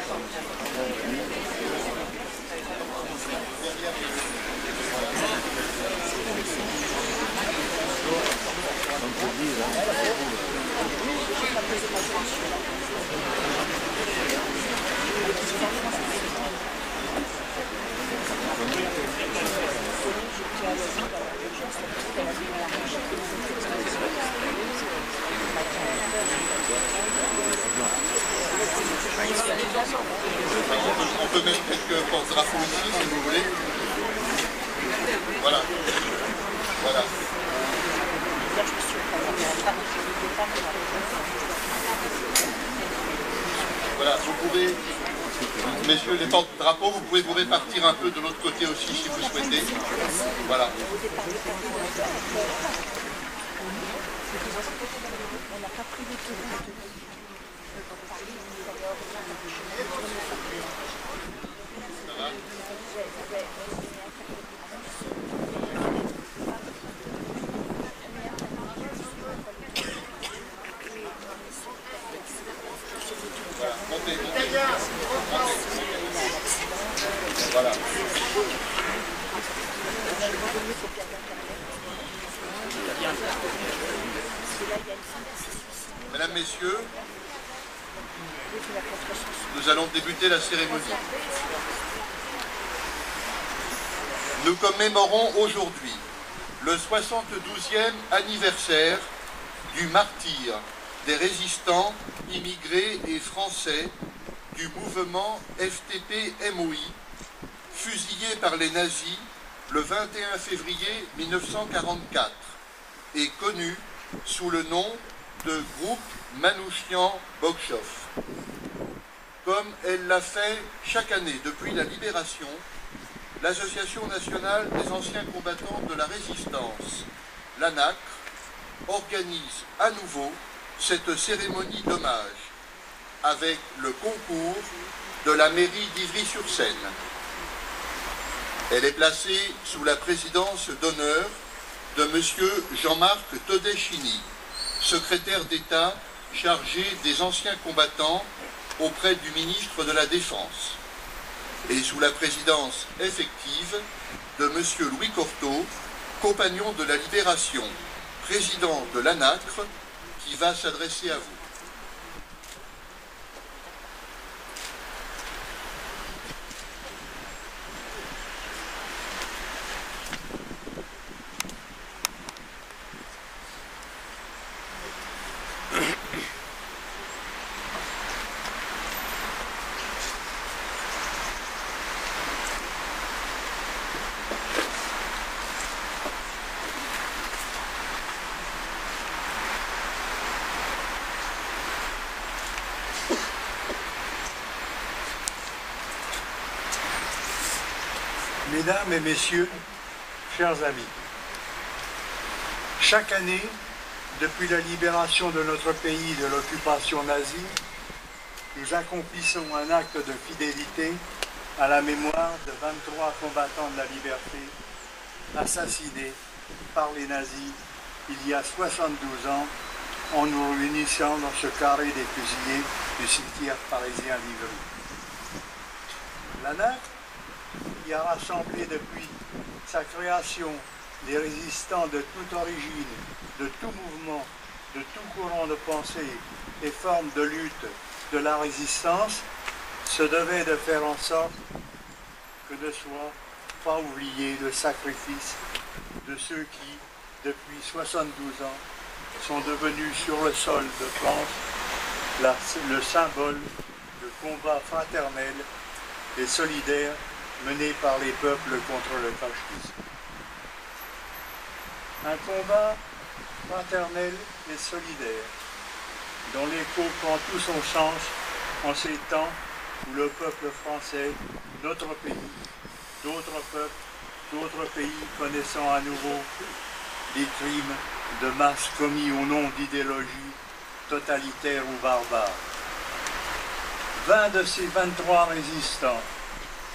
On peut mettre quelques porte-drapeaux ici si vous voulez. Voilà. Voilà. Voilà, vous pouvez, messieurs les porte-drapeaux, vous pouvez vous répartir un peu de l'autre côté aussi si vous souhaitez. Voilà. Voilà, montez, montez. Voilà. Mesdames, Messieurs, nous allons débuter la cérémonie. Nous commémorons aujourd'hui le 72e anniversaire du martyre des résistants immigrés et français du mouvement FTP-MOI, fusillés par les nazis le 21 février 1944 et connu sous le nom de groupe Manouchian-Bokchov. Comme elle l'a fait chaque année depuis la libération, l'Association nationale des anciens combattants de la résistance, l'ANACRE, organise à nouveau cette cérémonie d'hommage avec le concours de la mairie d'Ivry-sur-Seine. Elle est placée sous la présidence d'honneur de M. Jean-Marc Todeschini, secrétaire d'État chargé des anciens combattants auprès du ministre de la Défense, et sous la présidence effective de M. Louis Cortot, compagnon de la Libération, président de l'ANACRE, qui va s'adresser à vous. Mesdames et Messieurs, chers amis, chaque année, depuis la libération de notre pays de l'occupation nazie, nous accomplissons un acte de fidélité à la mémoire de 23 combattants de la liberté assassinés par les nazis il y a 72 ans en nous réunissant dans ce carré des fusillés du cimetière parisien d'Ivry. L'ANACRE, qui a rassemblé depuis sa création des résistants de toute origine, de tout mouvement, de tout courant de pensée et forme de lutte de la résistance, se devait de faire en sorte que ne soit pas oublié le sacrifice de ceux qui, depuis 72 ans, sont devenus sur le sol de France le symbole de combat fraternel et solidaire mené par les peuples contre le fascisme. Un combat fraternel et solidaire, dont l'écho prend tout son sens en ces temps où le peuple français, notre pays, d'autres peuples, d'autres pays connaissant à nouveau des crimes de masse commis au nom d'idéologies totalitaires ou barbares. 20 de ces 23 résistants,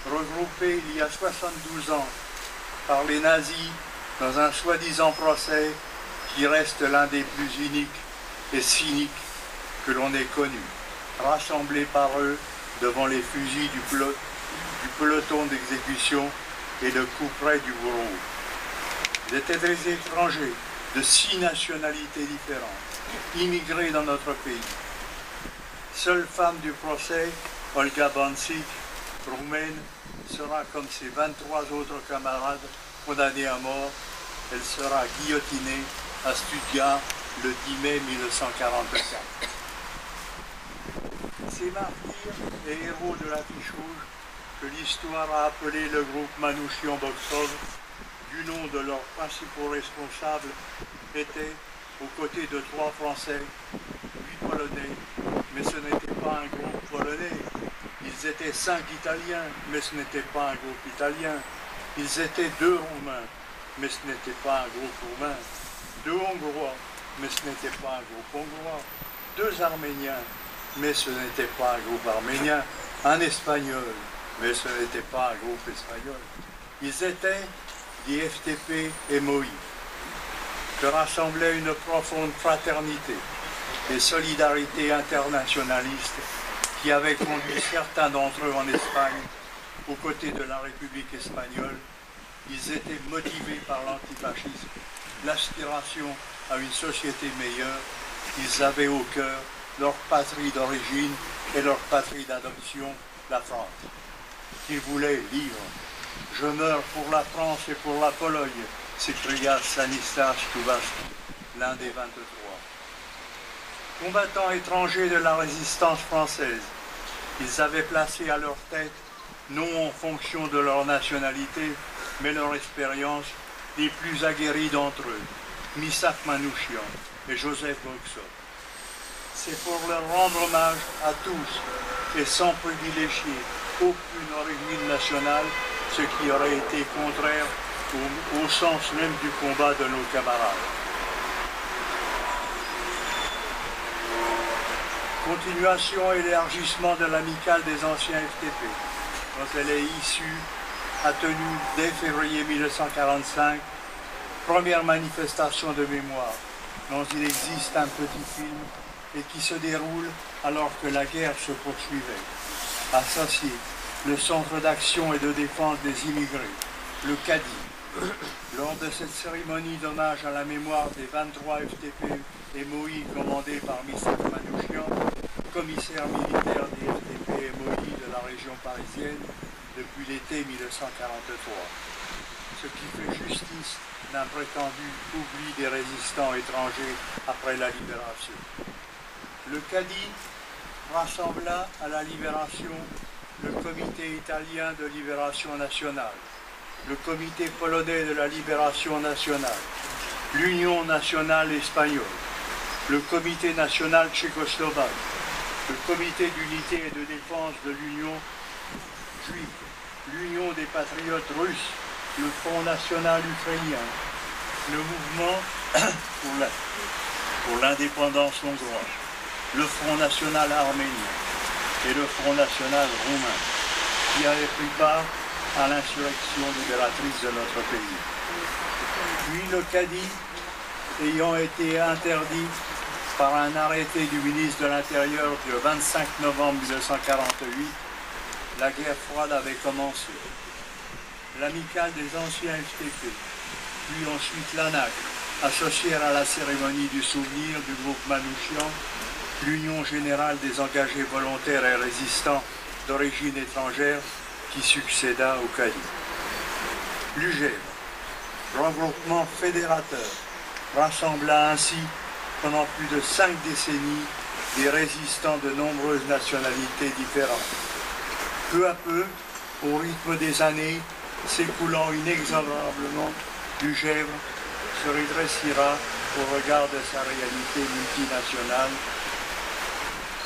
regroupés il y a 72 ans par les nazis dans un soi-disant procès qui reste l'un des plus uniques et cyniques que l'on ait connu, rassemblés par eux devant les fusils du peloton d'exécution et le coup près du bourreau. Ils étaient des étrangers de 6 nationalités différentes, immigrés dans notre pays. Seule femme du procès, Olga Bancic, roumaine, sera comme ses 23 autres camarades condamnée à mort. Elle sera guillotinée à Stuttgart le 10 mai 1944. Ces martyrs et héros de l'affiche rouge que l'histoire a appelé le groupe Manouchian-Boksov, du nom de leurs principaux responsables, étaient, aux côtés de 3 Français, 8 Polonais, mais ce n'était pas un groupe polonais. Ils étaient 5 Italiens, mais ce n'était pas un groupe italien. Ils étaient 2 Roumains, mais ce n'était pas un groupe roumain. 2 Hongrois, mais ce n'était pas un groupe hongrois. 2 Arméniens, mais ce n'était pas un groupe arménien. Un Espagnol, mais ce n'était pas un groupe espagnol. Ils étaient, dit FTP et MOI, que rassemblait une profonde fraternité et solidarité internationaliste qui avait conduit certains d'entre eux en Espagne, aux côtés de la République espagnole. Ils étaient motivés par l'antifascisme, l'aspiration à une société meilleure. Ils avaient au cœur leur patrie d'origine et leur patrie d'adoption, la France, qu'ils voulaient libre. « Je meurs pour la France et pour la Pologne », s'écria Stanislas Kowalski, l'un des 23. Combattants étrangers de la résistance française, ils avaient placé à leur tête, non en fonction de leur nationalité, mais leur expérience, les plus aguerris d'entre eux, Misak Manouchian et Joseph Boksov. C'est pour leur rendre hommage à tous et sans privilégier aucune origine nationale, ce qui aurait été contraire au sens même du combat de nos camarades. Continuation et élargissement de l'amicale des anciens FTP, dont elle est issue, a tenu dès février 1945, première manifestation de mémoire, dont il existe un petit film et qui se déroule alors que la guerre se poursuivait. À Sassier, le Centre d'action et de défense des immigrés, le CADI. Lors de cette cérémonie d'hommage à la mémoire des 23 FTP et MOI commandés par Misak Manouchian, commissaire militaire des FTP et MOI de la région parisienne depuis l'été 1943. Ce qui fait justice d'un prétendu oubli des résistants étrangers après la libération. Le CADI rassembla à la libération le Comité italien de libération nationale, le Comité polonais de la libération nationale, l'Union nationale espagnole, le Comité national tchécoslovaque, le Comité d'unité et de défense de l'Union juive, l'Union des patriotes russes, le Front national ukrainien, le mouvement pour l'indépendance hongroise, le Front national arménien et le Front national roumain, qui avaient pris part à l'insurrection libératrice de notre pays. Puis le CADI, ayant été interdit par un arrêté du ministre de l'Intérieur du 25 novembre 1948, la guerre froide avait commencé. L'amicale des anciens FTP, puis ensuite l'ANAC, associèrent à la cérémonie du souvenir du groupe Manouchian, l'Union générale des engagés volontaires et résistants d'origine étrangère qui succéda au CADI. L'UGEV, regroupement fédérateur, rassembla ainsi pendant plus de 5 décennies des résistants de nombreuses nationalités différentes. Peu à peu, au rythme des années, s'écoulant inexorablement, l'UGEV se redressera au regard de sa réalité multinationale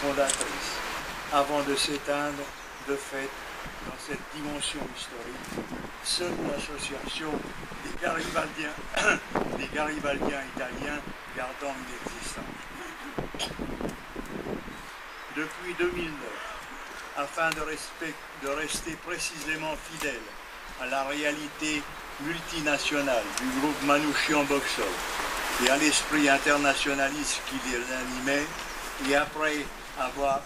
fondatrice, avant de s'éteindre de fait dans cette dimension historique. Seule l'association des Garibaldiens italiens gardant une existence. Depuis 2009, afin de rester précisément fidèle à la réalité multinationale du groupe Manouchian-Boksov et à l'esprit internationaliste qui les animait, et après avoir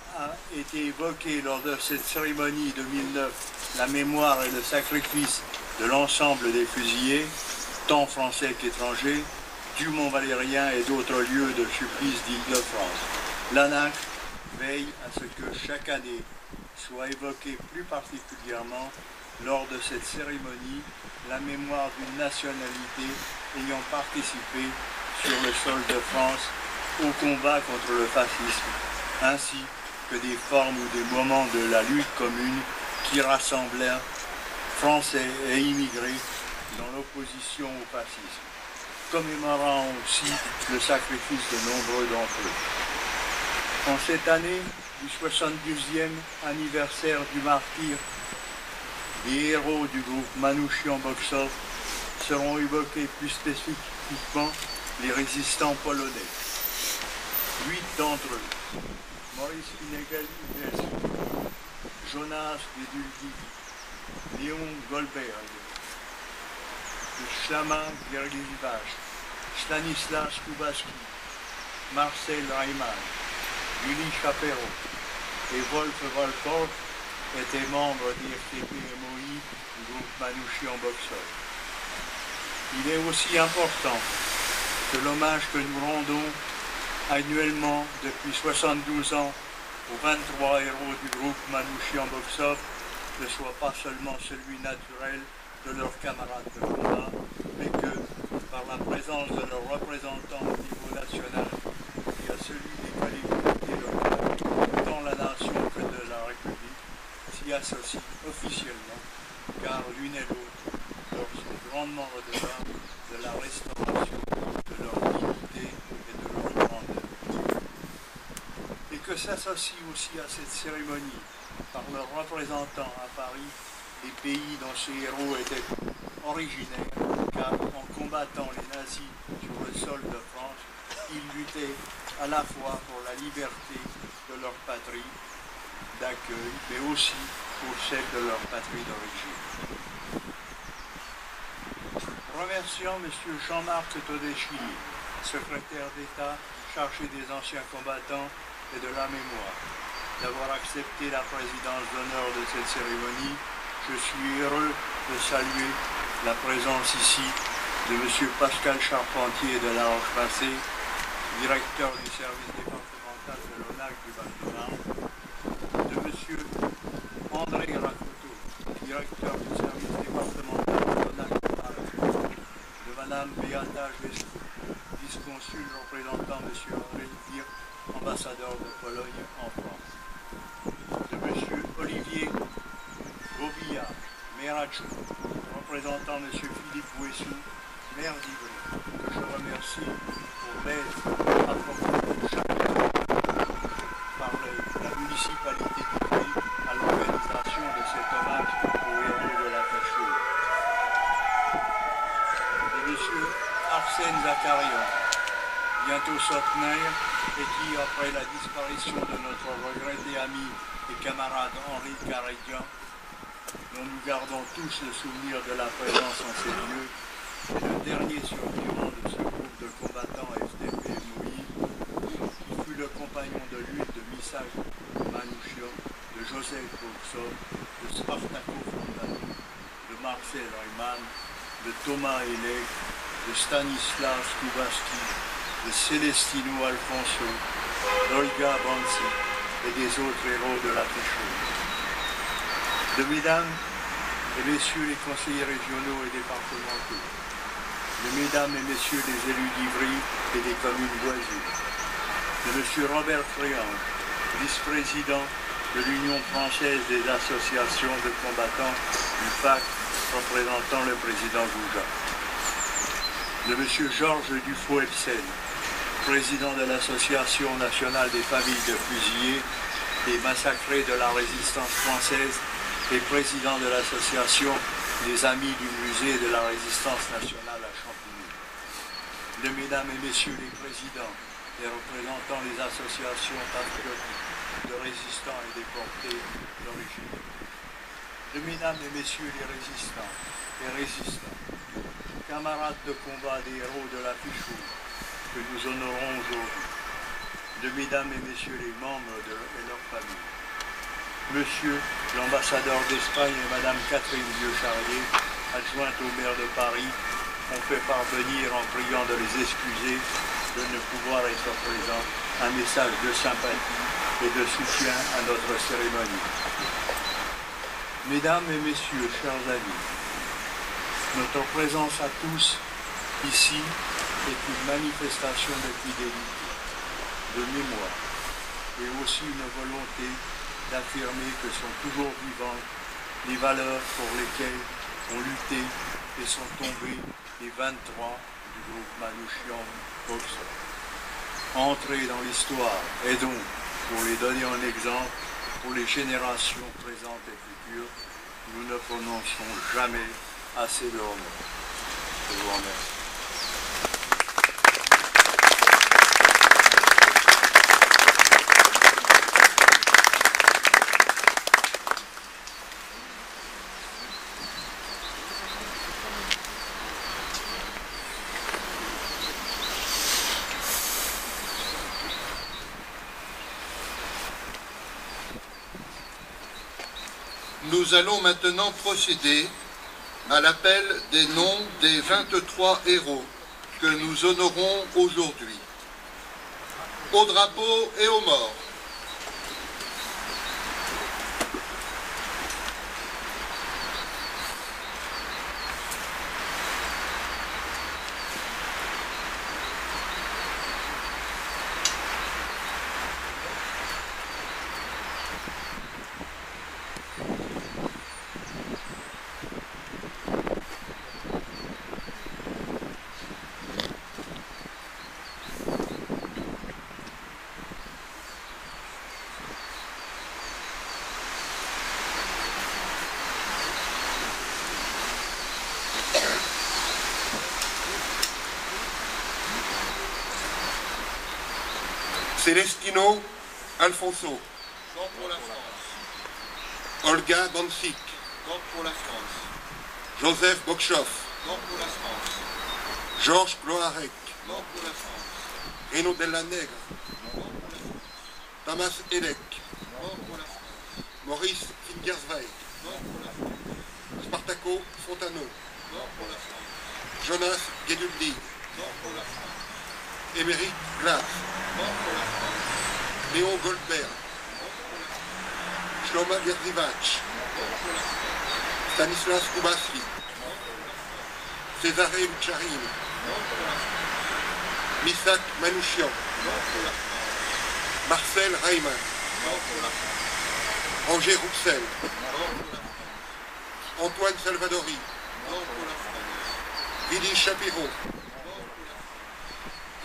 été évoqué lors de cette cérémonie 2009 la mémoire et le sacrifice de l'ensemble des fusillés, tant français qu'étrangers, du Mont-Valérien et d'autres lieux de supplice d'Île-de-France. L'ANAC veille à ce que chaque année soit évoquée plus particulièrement lors de cette cérémonie la mémoire d'une nationalité ayant participé sur le sol de France au combat contre le fascisme, ainsi que des formes ou des moments de la lutte commune qui rassemblèrent Français et immigrés dans l'opposition au fascisme, commémorant aussi le sacrifice de nombreux d'entre eux. En cette année du 72e anniversaire du martyre, les héros du groupe Manouchian Boxov seront évoqués plus spécifiquement les résistants polonais. 8 d'entre eux, Maurice Finnegan, Jonas Geduldig, Léon Goldberg, Szlaman Gergiewicz, Stanislas Kubaski, Marcel Reimann, Willy Chaperon et Wolf Walkov étaient membres des FTP-MOI du groupe Manouchian Boxov. Il est aussi important que l'hommage que nous rendons annuellement depuis 72 ans aux 23 héros du groupe Manouchian Boxov ne soit pas seulement celui naturel de leurs camarades de combat, mais que, par la présence de leurs représentants au niveau national et à celui des collectivités locales, tant la nation que de la République, s'y associent officiellement, car l'une et l'autre leur sont grandement redevables de la restauration de leur dignité et de leur grandeur. Et que s'associent aussi à cette cérémonie, par leurs représentants à Paris, les pays dont ces héros étaient originaires, car en combattant les nazis sur le sol de France, ils luttaient à la fois pour la liberté de leur patrie d'accueil, mais aussi pour celle de leur patrie d'origine. Remercions M. Jean-Marc Todeschini, secrétaire d'État chargé des anciens combattants et de la mémoire, d'avoir accepté la présidence d'honneur de cette cérémonie. Je suis heureux de saluer la présence ici de M. Pascal Charpentier de La Roche-Passée, directeur du service départemental de l'ONAC du Val-de-Marne, de M. André Racoteau, directeur du service départemental de l'ONAC de Paris, de Mme Beata Jesco, vice-consul représentant M. André Lipir, ambassadeur de Pologne en France, de M. Olivier Gobilla, maire adjoint, représentant M. Philippe Bouessou, maire d'Ivry, que je remercie pour l'aide apportée chaque année par la municipalité d'Ivry à l'organisation de cet hommage aux héros de la Fichouille. De M. Arsène Zakarian, bientôt centenaire, et qui, après la disparition de notre regretté ami et camarade Henri Carédian, dont nous gardons tous le souvenir de la présence en ces lieux, est le dernier survivant de ce groupe de combattants FTP-MOI, qui fut le compagnon de lutte de Missak Manouchian, de Joseph Boxov, de Spartaco Fontano, de Marcel Reimann, de Thomas Elec, de Stanislas Kubaski, de Celestino Alfonso, d'Olga Bansi et des autres héros de la Fichouille. De Mesdames et Messieurs les conseillers régionaux et départementaux, de Mesdames et Messieurs les élus d'Ivry et des communes voisines, de M. Robert Fréand, vice-président de l'Union française des associations de combattants du FAC, représentant le président Gouja, de M. Georges Dufault-Epsen, président de l'Association nationale des familles de fusillés et massacrés de la résistance française et président de l'Association des Amis du Musée de la Résistance nationale à Champigny, de Mesdames et Messieurs les présidents et représentants des associations patriotiques de résistants et déportés d'origine, de Mesdames et Messieurs les résistants et résistants, camarades de combat des héros de la Fichouille que nous honorons aujourd'hui, de mesdames et messieurs les membres et leurs familles. Monsieur l'ambassadeur d'Espagne et madame Catherine Vieux-Charrier, adjointe au maire de Paris, ont fait parvenir, en priant de les excuser de ne pouvoir être présents, un message de sympathie et de soutien à notre cérémonie. Mesdames et messieurs, chers amis, notre présence à tous ici est une manifestation de fidélité, de mémoire et aussi une volonté d'affirmer que sont toujours vivantes les valeurs pour lesquelles ont lutté et sont tombés les 23 du groupe Manouchian-Oxford. Entrer dans l'histoire et donc, pour les donner en exemple, pour les générations présentes et futures, nous ne prononcerons jamais assez de honneur. Je vous remercie. Nous allons maintenant procéder à l'appel des noms des 23 héros que nous honorons aujourd'hui. Au drapeau et aux morts. Celestino Alfonso. Mort pour la France. Olga Bancic. Mort pour la France. Joseph Bokchoff. Mort pour la France. Georges Cloarec. Mort pour la France. Reno Della Negra. Mort pour la France. Thomas Elec. Mort pour la France. Maurice Fingerswijk. Mort pour la France. Spartaco Fontano. Mort pour la France. Jonas Gueduldi. Mort pour la France. Émeric Glass. Mort pour la France. Léon Goldberg. Mort pour la France. Shlomo Gerzivac. Mort pour la France. Stanislas Kubasli. Mort pour la France. Cesare Ucciarini. Mort pour la France. Misak Manouchian. Mort pour la France. Marcel Reimann. Mort pour la France. Roger Rouxel. Mort pour la France. Antoine Salvadori. Mort pour la France. Willy Shapiro. Mort pour la France.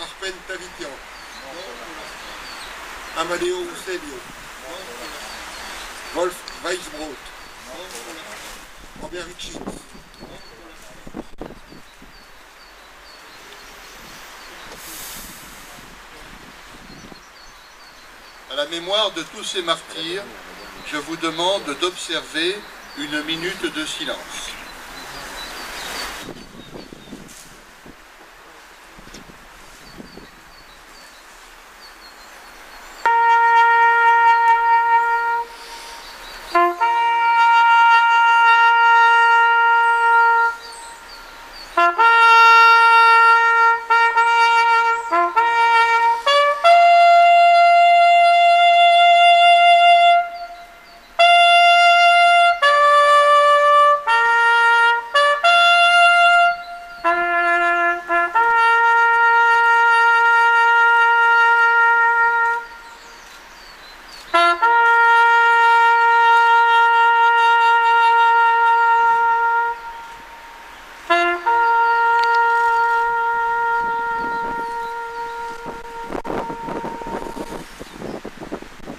Arpen Tavitian. Mort pour la France. Amadeo Ucelio. Mort pour la France. Wolf Weisbrot. Mort pour la France. Robert Hitchins. Mort pour la France. À la mémoire de tous ces martyrs, je vous demande d'observer une minute de silence.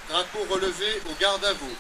Drapeau relevé au garde à vous.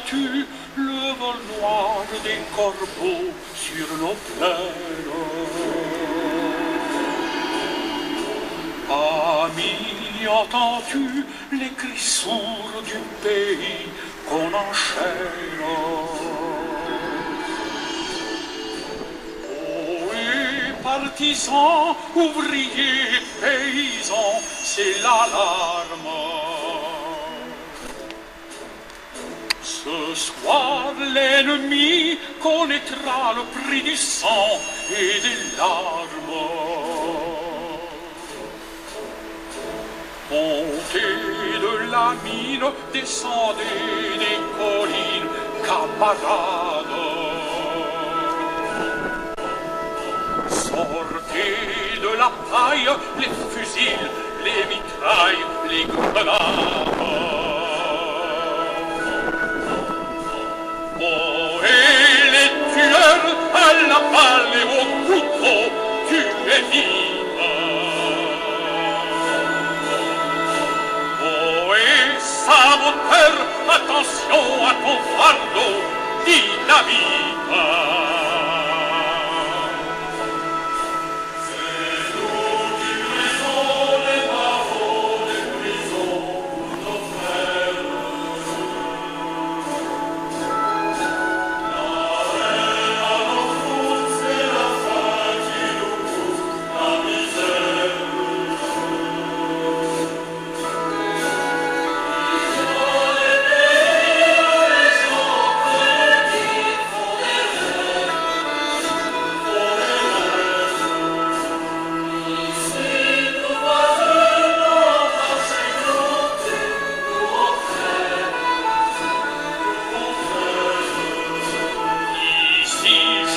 entends-tu le vol noir des corbeaux sur nos plaines? Ami, entends-tu les cris sourds du pays qu'on enchaîne? Partisans, ouvriers, paysans, c'est l'alarme. Ce soir, l'ennemi connaîtra le prix du sang et des larmes. Montez de la mine, descendez des collines, camarades. Sortez de la paille les fusils, les mitrailles, les grenades. Oh, et les tueurs à la balle et au couteau, tuez vite. Oh, et saboteur, attention à ton fardeau, dynamite.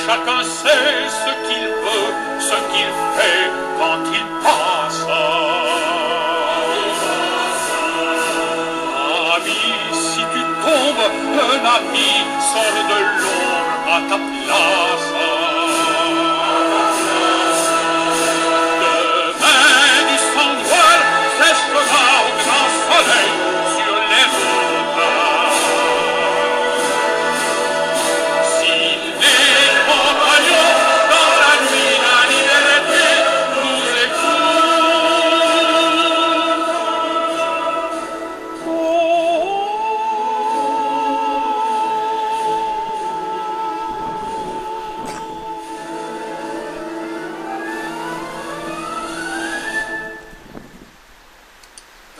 Chacun sait ce qu'il veut, ce qu'il fait quand il passe. Ami, si tu tombes, un ami sort de l'ombre à ta place. Demain du sang noir sèchera au grand soleil sur les routes.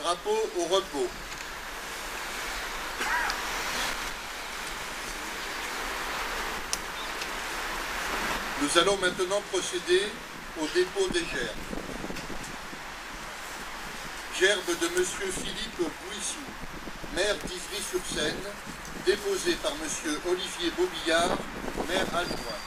Drapeau au repos. Nous allons maintenant procéder au dépôt des gerbes. Gerbe de Monsieur Philippe Bouissou, maire d'Ivry-sur-Seine, déposé par Monsieur Olivier Bobillard, maire adjoint.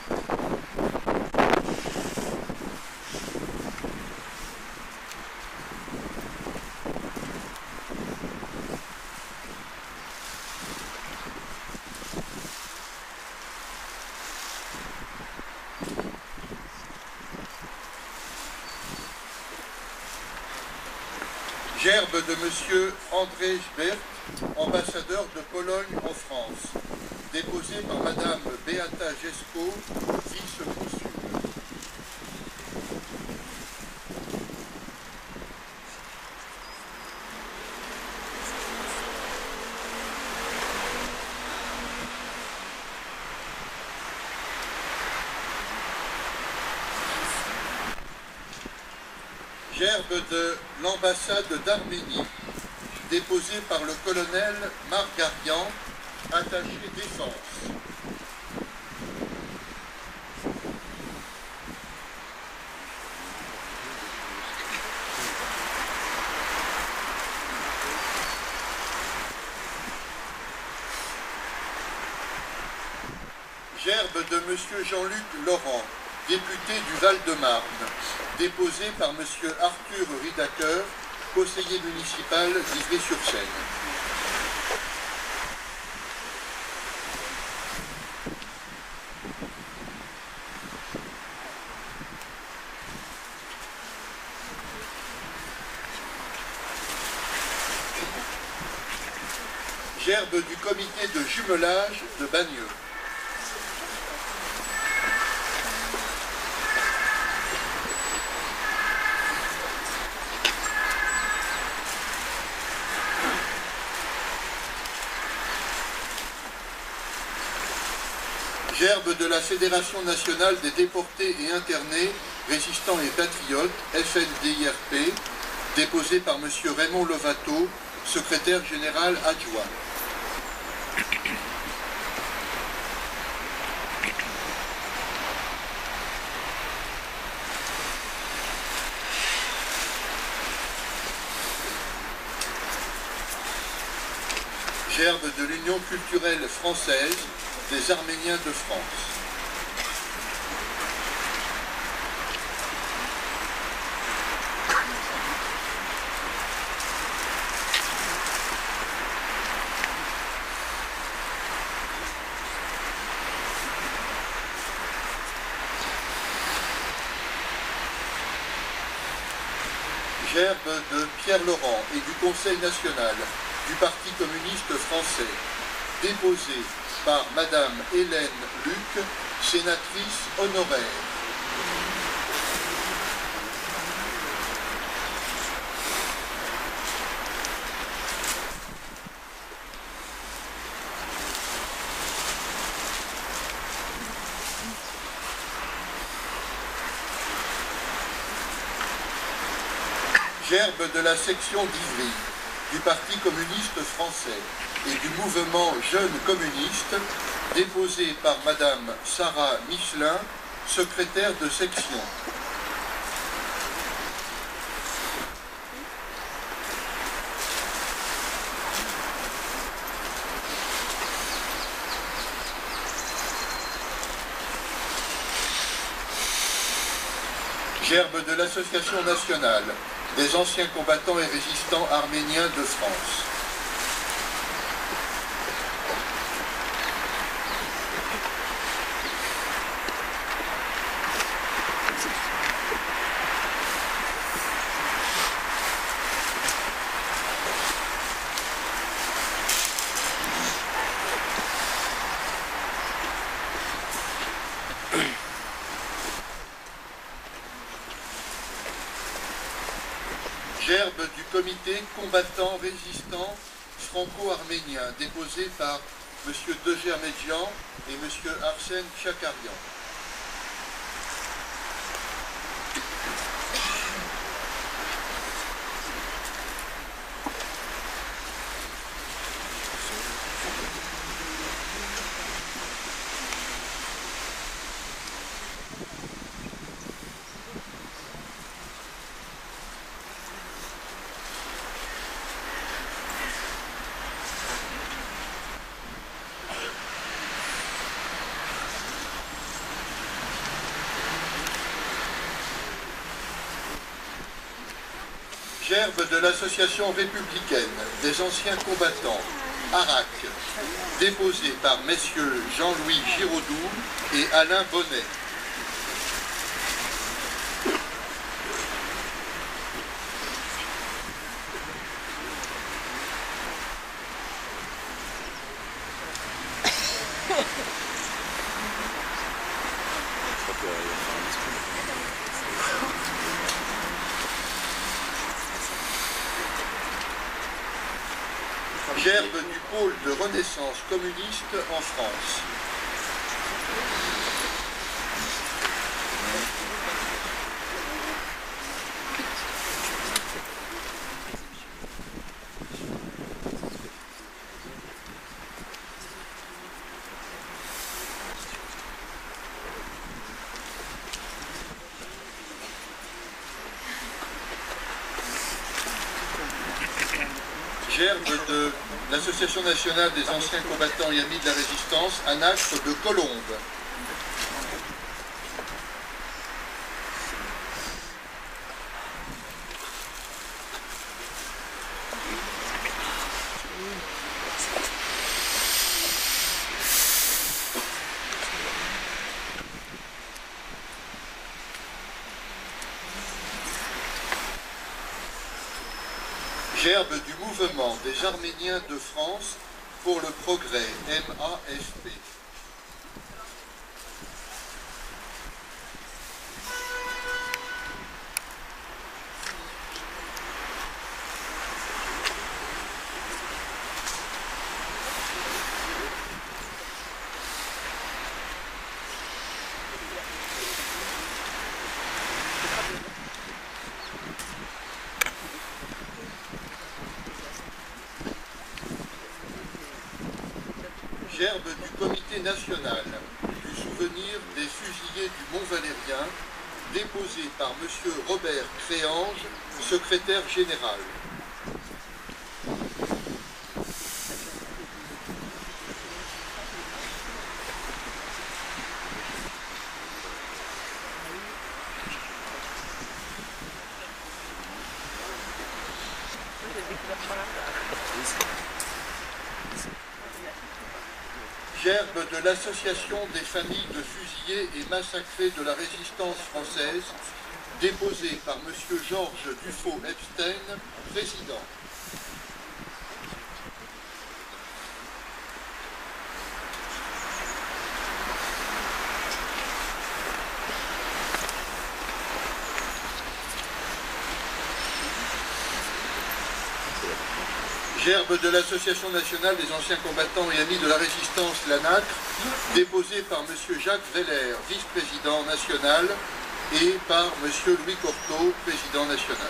Gerbe de Monsieur André Jbert, ambassadeur de Pologne en France, déposé par Madame Beata Gesco, vice-consul. Gerbe de l'ambassade d'Arménie, déposé par le colonel Margarian, attaché défense. Gerbe de Monsieur Jean-Luc Laurent, député du Val-de-Marne, déposé par Monsieur Arthur Ridacker, conseiller municipal d'Ivry-sur-Seine. Gerbe du comité de jumelage de Bagneux. Gerbe de la Fédération nationale des déportés et internés, résistants et patriotes, FNDIRP, déposé par M. Raymond Lovato, secrétaire général adjoint. Gerbe de l'Union culturelle française des Arméniens de France. Gerbe de Pierre Laurent et du Conseil national du Parti communiste français, déposé par Madame Hélène Luc, sénatrice honoraire. Gerbe de la section d'Ivry, du Parti communiste français et du mouvement Jeunes communistes, déposé par Madame Sarah Michelin, secrétaire de section. Gerbe de l'Association nationale des anciens combattants et résistants arméniens de France. Gerbe du comité combattant résistant franco-arménien, déposé par M. Degermedjian et M. Arsène Tchakarian. Gerbe de l'Association républicaine des anciens combattants, ARAC, déposé par messieurs Jean-Louis Giraudoux et Alain Bonnet. Gerbe du pôle de renaissance communiste en France. Gerbe de l'Association nationale des anciens combattants et amis de la résistance, ANACRE de Colombes. Gerbe du mouvement des Arméniens de France, pour le progrès, MAFP. Gerbe du Comité national du souvenir des fusillés du Mont-Valérien, déposé par M. Robert Créange, secrétaire général. Gerbe de l'Association des familles de fusillés et massacrés de la résistance française, déposé par M. Georges Dufaux-Epstein, président. Gerbe de l'Association nationale des anciens combattants et amis de la résistance, l'ANACRE, déposé par M. Jacques Veller, vice-président national, et par M. Louis Cortot, président national.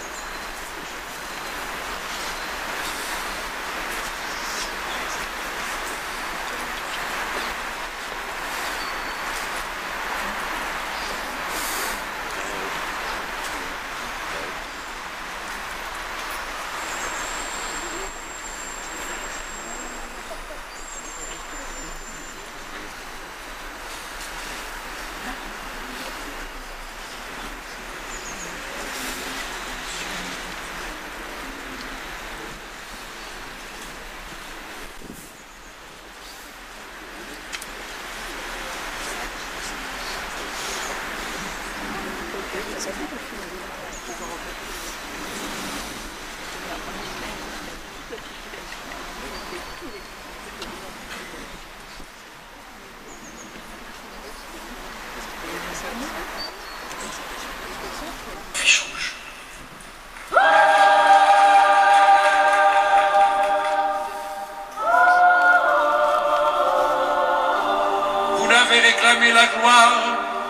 Vous n'avez réclamé la gloire,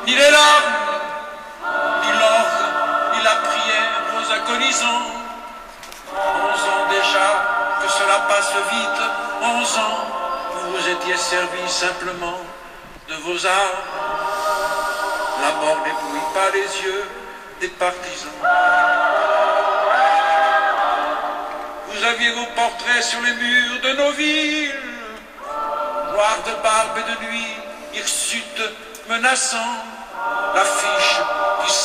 ni les larmes, ni l'orgue, ni la prière aux agonisants. 11 ans déjà que cela passe vite, 11 ans vous vous étiez servi simplement de vos armes. La mort n'éblouit pas les yeux des partisans. Vous aviez vos portraits sur les murs de nos villes, noirs de barbe et de nuit, hirsutes menaçants, l'affiche